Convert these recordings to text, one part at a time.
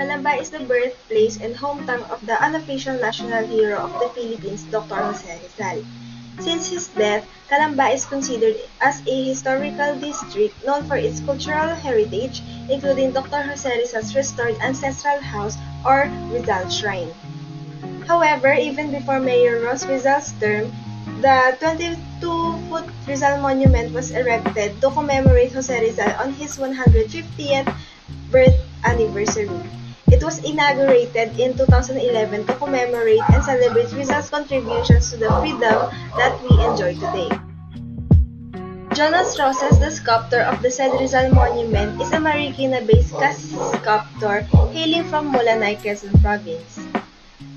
Calamba is the birthplace and hometown of the unofficial national hero of the Philippines, Dr. Jose Rizal. Since his death, Calamba is considered as a historical district known for its cultural heritage, including Dr. Jose Rizal's restored ancestral house or Rizal Shrine. However, even before Mayor Ros Rizal's term, the 22-foot Rizal Monument was erected to commemorate Jose Rizal on his 150th birth anniversary. It was inaugurated in 2011 to commemorate and celebrate Rizal's contributions to the freedom that we enjoy today. Jonas Rosas, the sculptor of the said Rizal Monument, is a Marikina-based sculptor hailing from Mulanay, Quezon Province.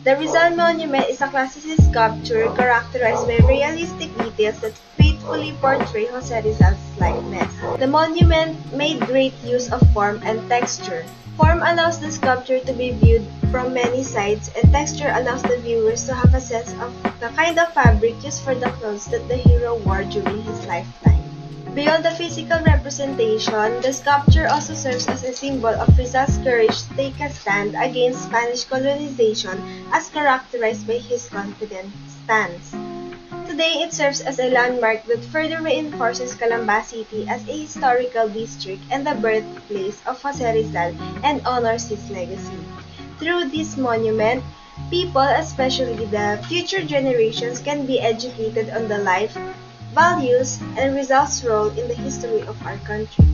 The Rizal Monument is a classicist sculpture characterized by realistic details that faithfully portray Jose Rizal's likeness. The monument made great use of form and texture. Form allows the sculpture to be viewed from many sides, and texture allows the viewers to have a sense of the kind of fabric used for the clothes that the hero wore during his lifetime. Beyond the physical representation, the sculpture also serves as a symbol of Rizal's courage to take a stand against Spanish colonization as characterized by his confident stance. Today, it serves as a landmark that further reinforces Calamba City as a historical district and the birthplace of Jose Rizal and honors his legacy. Through this monument, people, especially the future generations, can be educated on the life, values, and Rizal's role in the history of our country.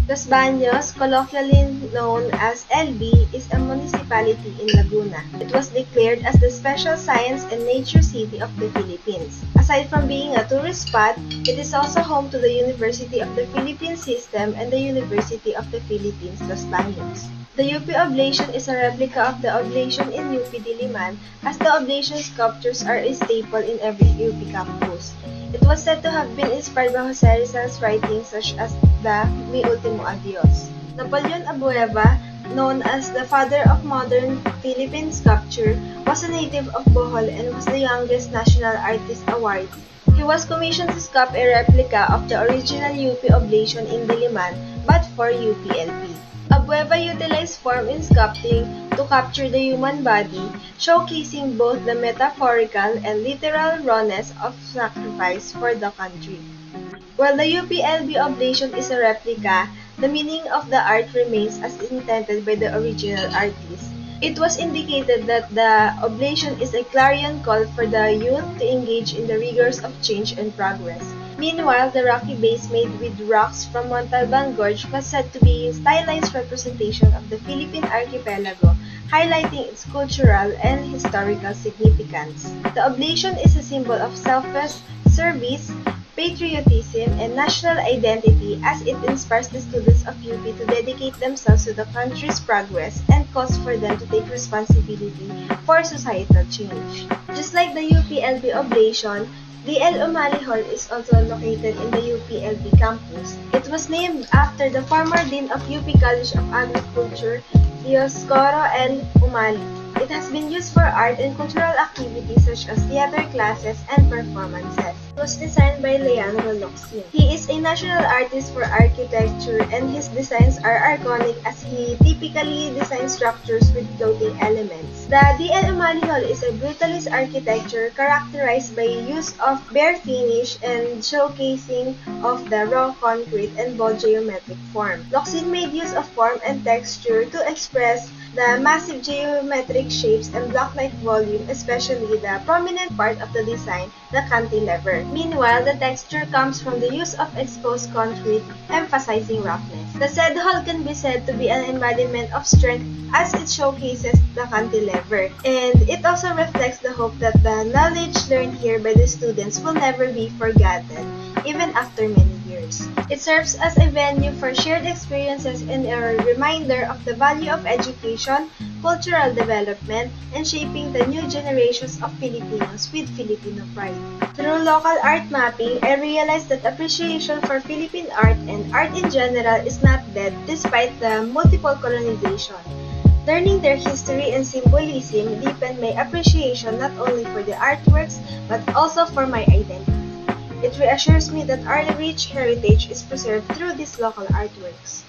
Los Baños, colloquially known as LB, is a municipality in Laguna. It was declared as the Special Science and Nature City of the Philippines. Aside from being a tourist spot, it is also home to the University of the Philippines System and the University of the Philippines, Los Baños. The UP Oblation is a replica of the Oblation in UP Diliman, as the Oblation sculptures are a staple in every UP campus. It was said to have been inspired by Jose Rizal's writings such as the Mi Ultimo Adios. Napoleon Abueva, known as the father of modern Philippine sculpture, was a native of Bohol and was the youngest National Artist Awardee. He was commissioned to sculpt a replica of the original UP Oblation in Diliman, but for UPLP. Abueva utilized form in sculpting to capture the human body, showcasing both the metaphorical and literal rawness of sacrifice for the country. While the UPLB Oblation is a replica, the meaning of the art remains as intended by the original artist. It was indicated that the oblation is a clarion call for the youth to engage in the rigors of change and progress. Meanwhile, the rocky base made with rocks from Montalban Gorge was said to be a stylized representation of the Philippine archipelago, highlighting its cultural and historical significance. The oblation is a symbol of selfless service, patriotism, and national identity as it inspires the students of UP to dedicate themselves to the country's progress and calls for them to take responsibility for societal change. Just like the UPLB Oblation, the L. Umali Hall is also located in the UPLB campus. It was named after the former Dean of UP College of Agriculture, Dioscoro L. Umali. It has been used for art and cultural activities such as theater classes and performances. It was designed by Leandro Locsin. He is a national artist for architecture and his designs are iconic as he typically designs structures with floating elements. The D.L. Umali Hall is a brutalist architecture characterized by use of bare finish and showcasing of the raw concrete and bold geometric form. Locsin made use of form and texture to express the massive geometric shapes and block-like volume, especially the prominent part of the design, the cantilever. Meanwhile, the texture comes from the use of exposed concrete, emphasizing roughness. The said hall can be said to be an embodiment of strength as it showcases the cantilever, and it also reflects the hope that the knowledge learned here by the students will never be forgotten, even after many years. It serves as a venue for shared experiences and a reminder of the value of education, cultural development, and shaping the new generations of Filipinos with Filipino pride. Through local art mapping, I realized that appreciation for Philippine art and art in general is not dead despite the multiple colonization. Learning their history and symbolism deepened my appreciation not only for the artworks but also for my identity. It reassures me that our rich heritage is preserved through these local artworks.